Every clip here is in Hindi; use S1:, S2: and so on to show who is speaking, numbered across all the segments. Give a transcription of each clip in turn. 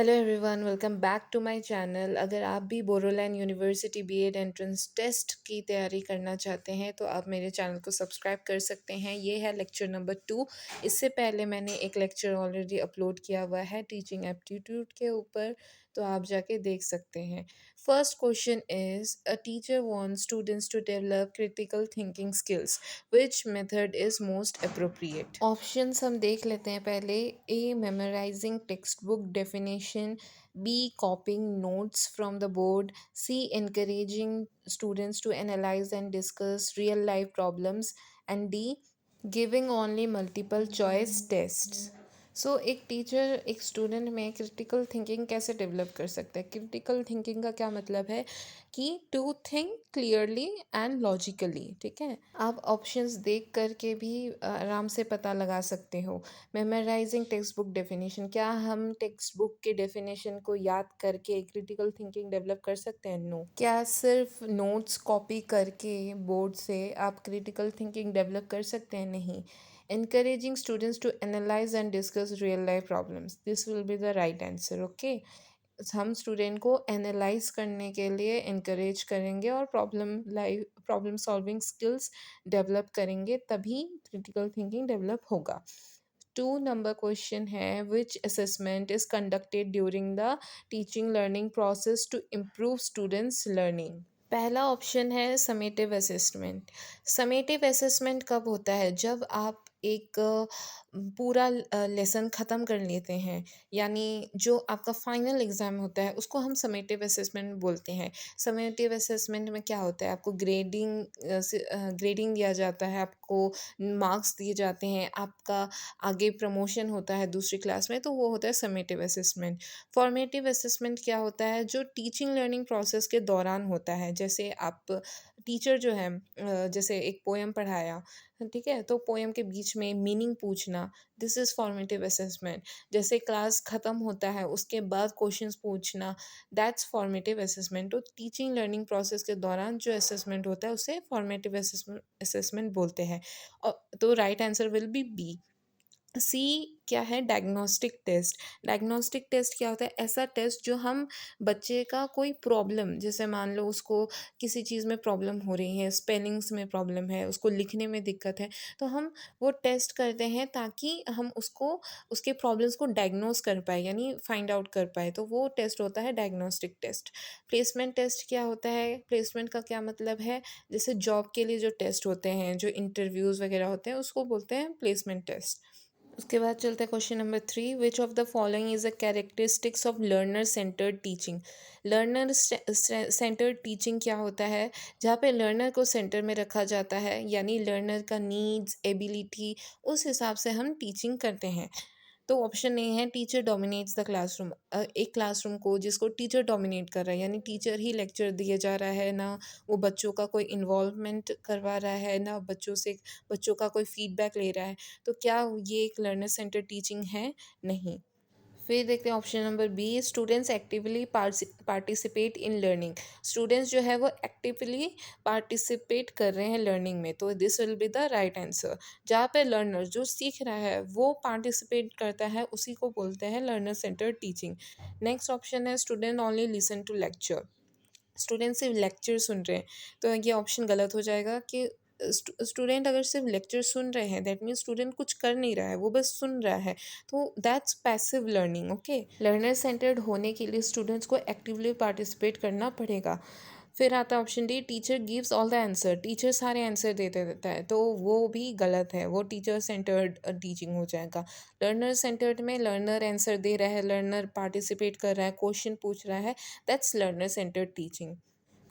S1: Hello everyone, welcome back to my channel. अगर आप भी Bodoland university BEd entrance test की तैयारी करना चाहते हैं तो आप मेरे चैनल को सब्सक्राइब कर सकते हैं। ये है लेक्चर नंबर 2। इससे पहले मैंने एक लेक्चर ऑलरेडी अपलोड किया हुआ है टीचिंग एप्टीट्यूड के ऊपर, तो आप जाके देख सकते हैं। First question is a teacher wants students to develop critical thinking skills, which method is most appropriate. Options हम देख लेते हैं पहले। A, memorizing textbook definition. B, copying notes from the board. C, encouraging students to analyze and discuss real life problems. And D, giving only multiple choice tests. So एक टीचर एक स्टूडेंट में क्रिटिकल थिंकिंग कैसे डेवलप कर सकता है? क्रिटिकल थिंकिंग का क्या मतलब है कि to think clearly and logically. ठीक है, आप ऑप्शंस देख करके भी आराम से पता लगा सकते हो। मेमोराइजिंग टेक्स्ट बुक डेफिनेशन, क्या हम टेक्स्ट बुक के डेफिनेशन को याद करके क्रिटिकल थिंकिंग डेवलप कर सकते हैं? नो। क्या सिर्फ नोट्स कॉपी करके बोर्ड से आप क्रिटिकल थिंकिंग डेवलप कर सकते हैं? नहीं। encouraging students to analyze and discuss real life problems, this will be the right answer. Okay, हम स्टूडेंट को एनालाइज करने के लिए इनक्रेज करेंगे और प्रॉब्लम सॉल्विंग स्किल्स डेवलप करेंगे, तभी क्रिटिकल थिंकिंग डेवलप होगा। 2 नंबर क्वेश्चन है, which assessment is conducted during the teaching learning process to improve students learning? पहला ऑप्शन है समेटिव असेसमेंट। समेटिव असेसमेंट कब होता है? जब आप एक पूरा लेसन ख़त्म कर लेते हैं, यानी जो आपका फाइनल एग्ज़ाम होता है उसको हम समेटिव असेसमेंट बोलते हैं। समेटिव असेसमेंट में क्या होता है, आपको ग्रेडिंग दिया जाता है, आपको मार्क्स दिए जाते हैं, आपका आगे प्रमोशन होता है दूसरी क्लास में, तो वो होता है समेटिव असेसमेंट। फॉर्मेटिव असेसमेंट क्या होता है? जो टीचिंग लर्निंग प्रोसेस के दौरान होता है। जैसे आप टीचर जो है जैसे एक पोएम पढ़ाया, ठीक है, तो पोएम के बीच में मीनिंग पूछना, दिस इज़ फॉर्मेटिव असेसमेंट। जैसे क्लास ख़त्म होता है उसके बाद क्वेश्चंस पूछना, दैट्स फॉर्मेटिव असेसमेंट। तो टीचिंग लर्निंग प्रोसेस के दौरान जो असेसमेंट होता है उसे फॉर्मेटिव असेसमेंट बोलते हैं। और तो right answer will be B. C क्या है? Diagnostic test. डायग्नोस्टिक टेस्ट क्या होता है? ऐसा टेस्ट जो हम बच्चे का कोई प्रॉब्लम, जैसे मान लो उसको किसी चीज़ में प्रॉब्लम हो रही है, स्पेलिंग्स में प्रॉब्लम है, उसको लिखने में दिक्कत है, तो हम वो टेस्ट करते हैं ताकि हम उसको उसके प्रॉब्लम्स को डायग्नोस कर पाए, यानी फाइंड आउट कर पाए, तो वो टेस्ट होता है डायग्नोस्टिक टेस्ट। प्लेसमेंट टेस्ट क्या होता है? प्लेसमेंट का क्या मतलब है? जैसे जॉब के लिए जो टेस्ट होते हैं, जो इंटरव्यूज़ वगैरह होते हैं, उसको बोलते हैं प्लेसमेंट टेस्ट। उसके बाद चलते हैं question number 3, which of the following is a characteristics of learner centred teaching. Learner centred teaching क्या होता है? जहाँ पे लर्नर को सेंटर में रखा जाता है, यानी लर्नर का नीड्स एबिलिटी उस हिसाब से हम टीचिंग करते हैं। तो ऑप्शन ए है, टीचर डोमिनेट्स द क्लासरूम। एक क्लासरूम को जिसको टीचर डोमिनेट कर रहा है, यानी टीचर ही लेक्चर दिए जा रहा है, ना वो बच्चों का कोई इन्वॉल्वमेंट करवा रहा है, ना बच्चों का कोई फीडबैक ले रहा है, तो क्या ये एक लर्नर सेंटर टीचिंग है? नहीं। फिर देखते हैं option number B, students actively participate in learning. Students जो है वो एक्टिवली पार्टिसिपेट कर रहे हैं लर्निंग में, तो this will be the right answer. जहाँ पे लर्नर जो सीख रहा है वो पार्टिसिपेट करता है, उसी को बोलते हैं learner center teaching. Next option है, student only listen to lecture. Student सिर्फ लेक्चर सुन रहे हैं, तो ये ऑप्शन गलत हो जाएगा कि स्टूडेंट अगर सिर्फ लेक्चर सुन रहे हैं, दैट मीन्स स्टूडेंट कुछ कर नहीं रहा है, वो बस सुन रहा है, तो that's passive learning. Okay, learner centred होने के लिए स्टूडेंट्स को एक्टिवली पार्टिसिपेट करना पड़ेगा। फिर आता है option D, teacher gives all the answer. Teacher सारे आंसर देते देता है, तो वो भी गलत है, वो टीचर सेंटर्ड टीचिंग हो जाएगा। लर्नर सेंटर्ड में लर्नर आंसर दे रहा है, लर्नर पार्टिसिपेट कर रहा है, क्वेश्चन पूछ रहा है, that's learner centred teaching.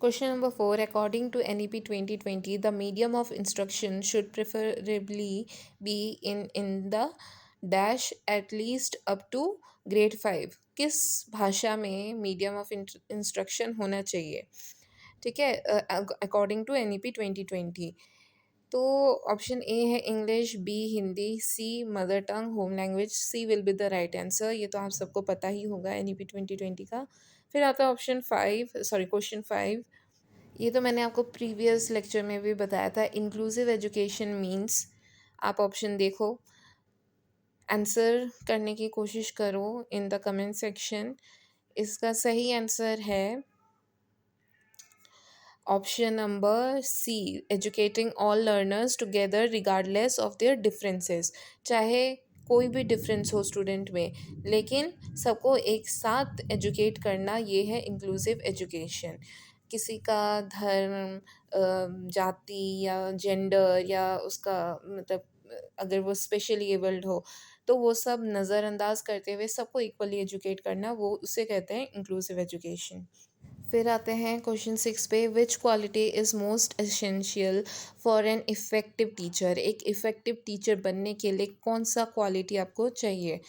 S1: Question number 4. According to NEP 2020, the medium of instruction should preferably be in the dash at least up to grade 5. किस भाषा में मीडियम ऑफ इंस्ट्रक्शन होना चाहिए? ठीक है, अकॉर्डिंग टू NEP 2020। तो ऑप्शन ए है English, B Hindi, C mother tongue home language. C will be the right answer. ये तो आप सबको पता ही होगा NEP 2020 का। फिर आता है क्वेश्चन 5। ये तो मैंने आपको प्रीवियस लेक्चर में भी बताया था, इंक्लूसिव एजुकेशन मीन्स, आप ऑप्शन देखो, आंसर करने की कोशिश करो इन द कमेंट सेक्शन। इसका सही आंसर है option number C, educating all learners together regardless of their differences. चाहे कोई भी डिफरेंस हो स्टूडेंट में, लेकिन सबको एक साथ एजुकेट करना, ये है इंक्लूसिव एजुकेशन। किसी का धर्म, जाति या जेंडर या उसका मतलब अगर वो स्पेशली एबल्ड हो, तो वो सब नज़रअंदाज करते हुए सबको इक्वली एजुकेट करना, वो उसे कहते हैं इंक्लूसिव एजुकेशन। फिर आते हैं क्वेश्चन 6 पे, which quality is most essential for an effective teacher. एक इफ़ेक्टिव टीचर बनने के लिए कौन सा क्वालिटी आपको चाहिए?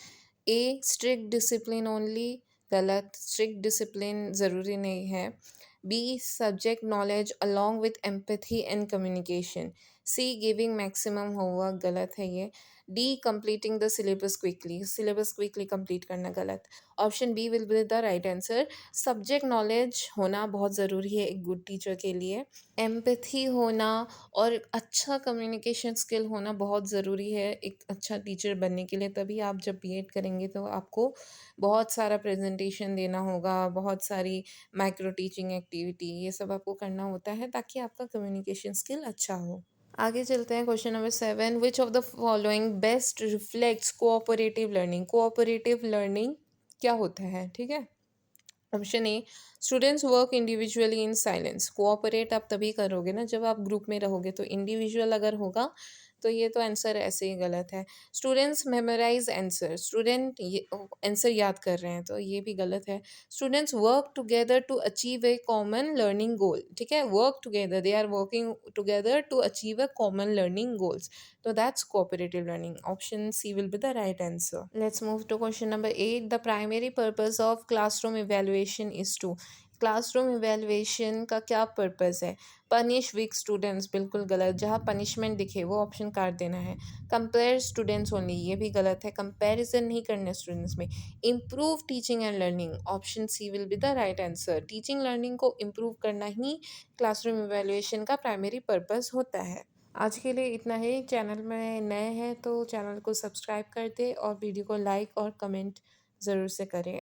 S1: A, strict discipline only. गलत, स्ट्रिक्ट डिसिप्लिन ज़रूरी नहीं है। B, subject knowledge along with empathy and communication. C, giving maximum homework. गलत है ये। D, completing the syllabus quickly. Syllabus quickly complete करना। गलत। Option B will be the right answer. Subject knowledge होना बहुत ज़रूरी है एक गुड टीचर के लिए। एम्पैथी होना और अच्छा कम्युनिकेशन स्किल होना बहुत ज़रूरी है एक अच्छा टीचर बनने के लिए। तभी आप जब बीएड करेंगे तो आपको बहुत सारा प्रेजेंटेशन देना होगा, बहुत सारी माइक्रो टीचिंग एक्टिविटी, ये सब आपको करना होता है ताकि आपका कम्युनिकेशन स्किल अच्छा हो। आगे चलते हैं question number 7, which of the following best reflects cooperative learning. Cooperative learning क्या होता है, ठीक है। Option A, students work individually in silence. Cooperate आप तभी करोगे ना जब आप ग्रुप में रहोगे, तो इंडिविजुअल अगर होगा तो ये तो आंसर ऐसे ही गलत है। स्टूडेंट्स मेमोराइज आंसर, स्टूडेंट ये आंसर याद कर रहे हैं, तो ये भी गलत है। Students work together to achieve a common learning goal, ठीक है, work together, they are working together to achieve a common learning goals, तो that's cooperative learning. Option C will be the right answer. Let's move to question number 8, the primary purpose of classroom evaluation is to. Classroom evaluation का क्या पर्पस है? पनिश वीक स्टूडेंट्स, बिल्कुल गलत, जहाँ पनिशमेंट दिखे वो ऑप्शन काट देना है। कंपेयर स्टूडेंट्स ओनली, ये भी गलत है, कंपैरिजन नहीं करना स्टूडेंट्स में। Improve teaching and learning, option C will be the right answer. Teaching learning को इम्प्रूव करना ही क्लासरूम इवेल्युएशन का प्राइमरी पर्पस होता है। आज के लिए इतना ही। चैनल में नए हैं तो चैनल को सब्सक्राइब कर दे और वीडियो को लाइक और कमेंट ज़रूर से करें।